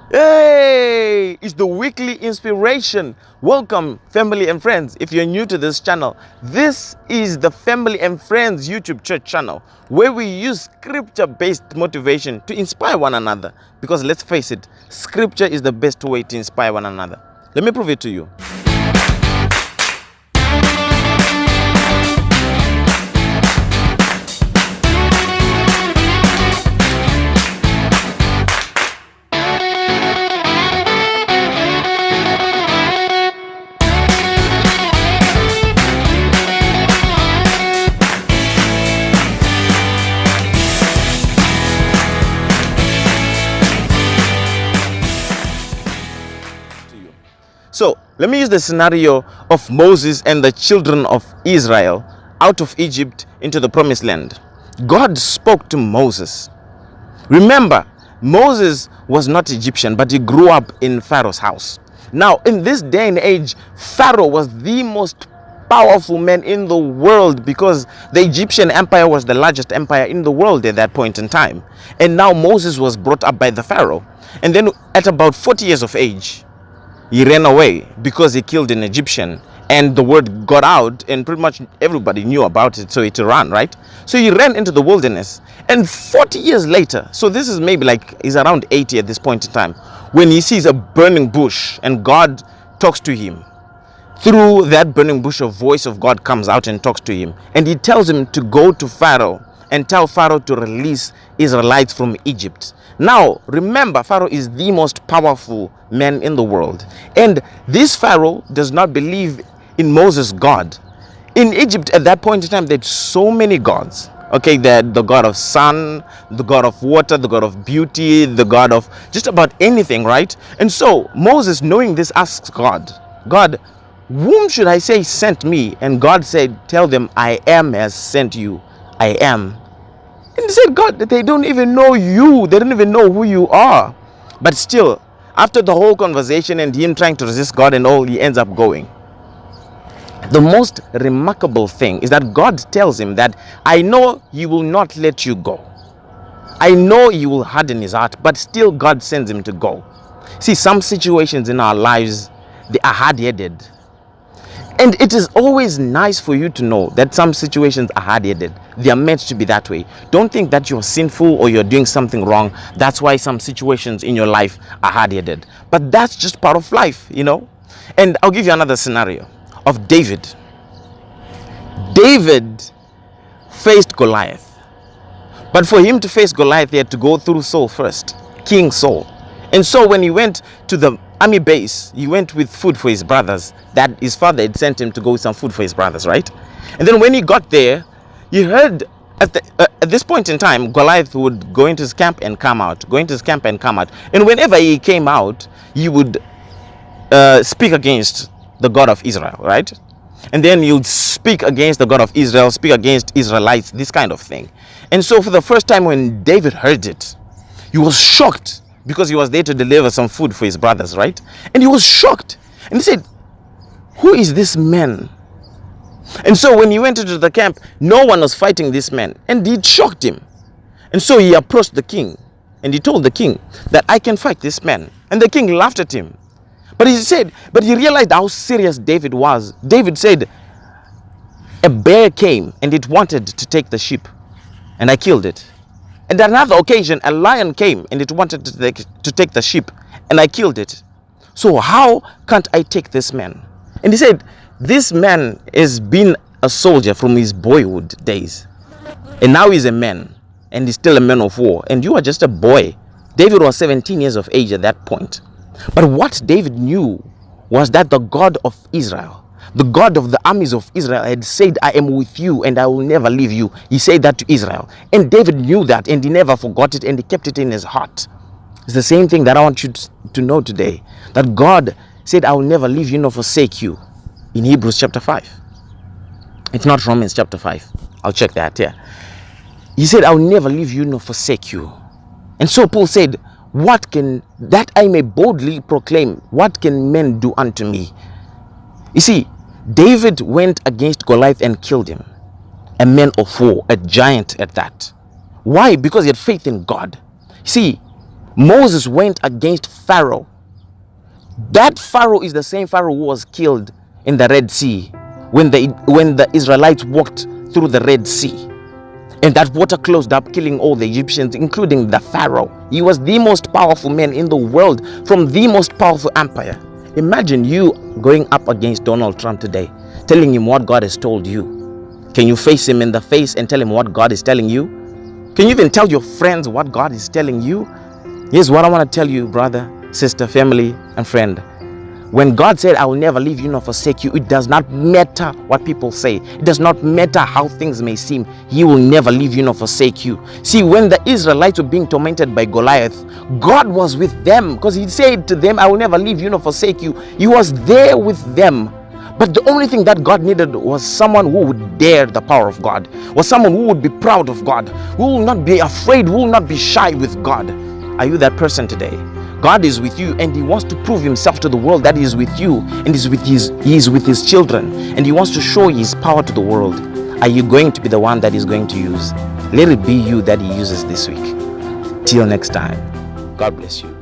Hey, it's the weekly inspiration. Welcome, family and friends. If you're new to this channel, this is the Family and Friends YouTube church channel where we use scripture-based motivation to inspire one another. Because let's face it, scripture is the best way to inspire one another. Let me prove it to you. So let me use the scenario of Moses and the children of Israel out of Egypt into the promised land. God spoke to Moses. Remember, Moses was not Egyptian, but he grew up in Pharaoh's house. Now, in this day and age, Pharaoh was the most powerful man in the world because the Egyptian empire was the largest empire in the world at that point in time. And now Moses was brought up by the Pharaoh. And then at about 40 years of age, he ran away because he killed an Egyptian, and the word got out and pretty much everybody knew about it, so he ran, right? So he ran into the wilderness, and 40 years later, so this is maybe like he's around 80 at this point in time, when he sees a burning bush and God talks to him. Through that burning bush, a voice of God comes out and talks to him, and he tells him to go to Pharaoh and tell Pharaoh to release Israelites from Egypt. Now, remember, Pharaoh is the most powerful man in the world. And this Pharaoh does not believe in Moses' God. In Egypt, at that point in time, there's so many gods. Okay, the God of sun, the God of water, the God of beauty, the God of just about anything, right? And so, Moses, knowing this, asks God, God, whom should I say sent me? And God said, tell them, I am has sent you. I am. And he said, God, they don't even know you. They don't even know who you are. But still, after the whole conversation and him trying to resist God and all, he ends up going. The most remarkable thing is that God tells him that, I know he will not let you go. I know he will harden his heart, but still God sends him to go. See, some situations in our lives, they are hard-headed. And it is always nice for you to know that some situations are hard-headed. They are meant to be that way. Don't think that you're sinful or you're doing something wrong. That's why some situations in your life are hard-headed. But that's just part of life, you know. And I'll give you another scenario of David. David faced Goliath. But for him to face Goliath, he had to go through Saul first, King Saul. And so when he went to the army base, he went with food for his brothers. That his father had sent him to go with some food for his brothers, right? And then when he got there, he heard at this point in time, Goliath would go into his camp and come out, go into his camp and come out. And whenever he came out, he would speak against the God of Israel, right? And then he would speak against the God of Israel, speak against Israelites, this kind of thing. And so for the first time when David heard it, he was shocked because he was there to deliver some food for his brothers, right? And he was shocked. And he said, who is this man? And so when he went into the camp, no one was fighting this man. And it shocked him. And so he approached the king. And he told the king that I can fight this man. And the king laughed at him. But he realized how serious David was. David said, a bear came and it wanted to take the sheep. And I killed it. And on another occasion, a lion came and it wanted to take the sheep, and I killed it. So how can't I take this man? And he said, this man has been a soldier from his boyhood days. And now he's a man, and he's still a man of war. And you are just a boy. David was 17 years of age at that point. But what David knew was that the God of Israel, the God of the armies of Israel, had said, I am with you and I will never leave you. He said that to Israel. And David knew that, and he never forgot it, and he kept it in his heart. It's the same thing that I want you to know today. That God said, I will never leave you nor forsake you. In Hebrews chapter 5. It's not Romans chapter 5. I'll check that, yeah. He said, I will never leave you nor forsake you. And so Paul said, that I may boldly proclaim, what can men do unto me? You see, David went against Goliath and killed him. A man of war, a giant at that. Why? Because he had faith in God. See, Moses went against Pharaoh. That Pharaoh is the same Pharaoh who was killed in the Red Sea when the Israelites walked through the Red Sea. And that water closed up, killing all the Egyptians, including the Pharaoh. He was the most powerful man in the world, from the most powerful empire. Imagine you going up against Donald Trump today, telling him what God has told you. Can you face him in the face and tell him what God is telling you? Can you even tell your friends what God is telling you? Here's what I want to tell you, brother, sister, family, and friend. When God said, I will never leave you nor forsake you, it does not matter what people say. It does not matter how things may seem. He will never leave you nor forsake you. See, when the Israelites were being tormented by Goliath, God was with them, because he said to them, I will never leave you nor forsake you. He was there with them. But the only thing that God needed was someone who would dare the power of God, was someone who would be proud of God, who will not be afraid, who will not be shy with God. Are you that person today? God is with you, and he wants to prove himself to the world that he is with you, and he is with his children, and he wants to show his power to the world. Are you going to be the one that he's going to use? Let it be you that he uses this week. Till next time, God bless you.